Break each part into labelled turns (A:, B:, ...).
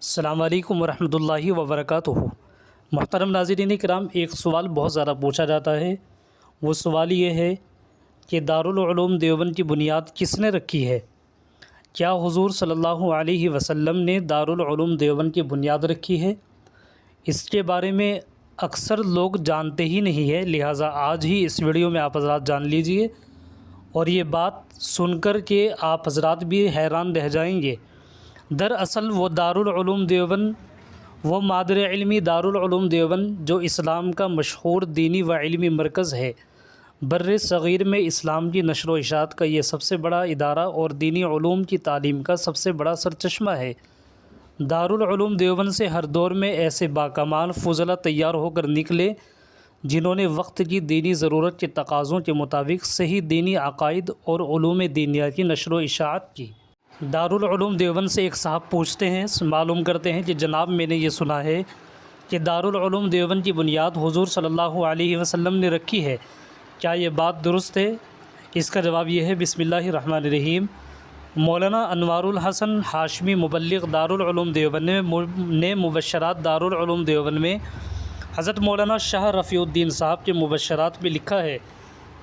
A: السلام علیکم ورحمۃ اللہ وبرکاتہ۔ محترم ناظرین کرام، ایک سوال بہت زیادہ پوچھا جاتا ہے۔ وہ سوال یہ ہے کہ دارالعلوم دیوبند کی بنیاد کس نے رکھی ہے؟ کیا حضور صلی اللہ علیہ وسلم نے دارالعلوم دیوبند کی بنیاد رکھی ہے؟ اس کے بارے میں اکثر لوگ جانتے ہی نہیں ہے، لہٰذا آج ہی اس ویڈیو میں آپ حضرات جان لیجئے، اور یہ بات سن کر کے آپ حضرات بھی حیران رہ جائیں گے۔ دراصل وہ دارالعلوم دیوبند، وہ مادر علمی دارالعلوم دیوبند جو اسلام کا مشہور دینی و علمی مرکز ہے، بر صغیر میں اسلام کی نشر و اشاعت کا یہ سب سے بڑا ادارہ اور دینی علوم کی تعلیم کا سب سے بڑا سرچشمہ ہے۔ دارالعلوم دیوبند سے ہر دور میں ایسے باکمال فضلاء تیار ہو کر نکلے جنہوں نے وقت کی دینی ضرورت کے تقاضوں کے مطابق صحیح دینی عقائد اور علوم دینیہ کی نشر و اشاعت کی۔ دارالعلوم دیوبند سے ایک صاحب پوچھتے ہیں، معلوم کرتے ہیں کہ جناب میں نے یہ سنا ہے کہ دارالعلوم دیوبند کی بنیاد حضور صلی اللہ علیہ وسلم نے رکھی ہے، کیا یہ بات درست ہے؟ اس کا جواب یہ ہے، بسم اللہ الرحمن الرحیم۔ مولانا انوار الحسن ہاشمی مبلغ دارالعلوم دیوبند نے مبشرات دارالعلوم دیوبند میں حضرت مولانا شاہ رفیع الدین صاحب کے مبشرات میں لکھا ہے،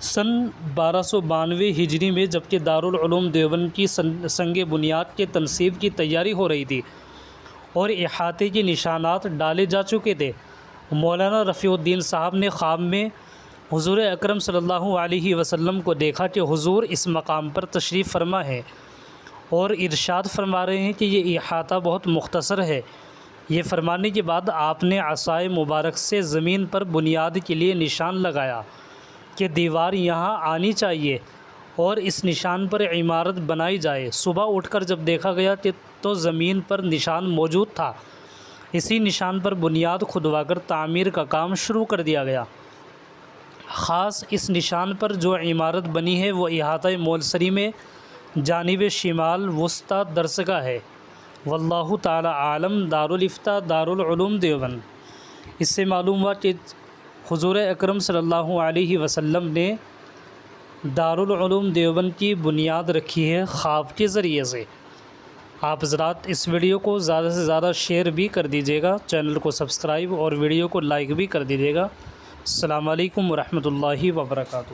A: سن 1292 ہجری میں جبکہ دارالعلوم دیوبند کی سنگ بنیاد کے تنصیب کی تیاری ہو رہی تھی اور احاطے کے نشانات ڈالے جا چکے تھے، مولانا رفیع الدین صاحب نے خواب میں حضور اکرم صلی اللہ علیہ وسلم کو دیکھا کہ حضور اس مقام پر تشریف فرما ہے اور ارشاد فرما رہے ہیں کہ یہ احاطہ بہت مختصر ہے۔ یہ فرمانے کے بعد آپ نے عصائے مبارک سے زمین پر بنیاد کے لیے نشان لگایا کہ دیوار یہاں آنی چاہیے اور اس نشان پر عمارت بنائی جائے۔ صبح اٹھ کر جب دیکھا گیا تو زمین پر نشان موجود تھا، اسی نشان پر بنیاد کھدوا کر تعمیر کا کام شروع کر دیا گیا۔ خاص اس نشان پر جو عمارت بنی ہے وہ احاطہ مولسری میں جانب شمال وسطی درسگاہ ہے۔ واللہ تعالی عالم۔ دارالفتہ دارالعلوم دیوبند۔ اس سے معلوم ہوا کہ حضور اکرم صلی اللہ علیہ وسلم نے دارالعلوم دیوبند کی بنیاد رکھی ہے خواب کے ذریعے سے۔ آپ حضرات اس ویڈیو کو زیادہ سے زیادہ شیئر بھی کر دیجیے گا، چینل کو سبسکرائب اور ویڈیو کو لائک بھی کر دیجیے گا۔ السلام علیکم ورحمۃ اللہ وبرکاتہ۔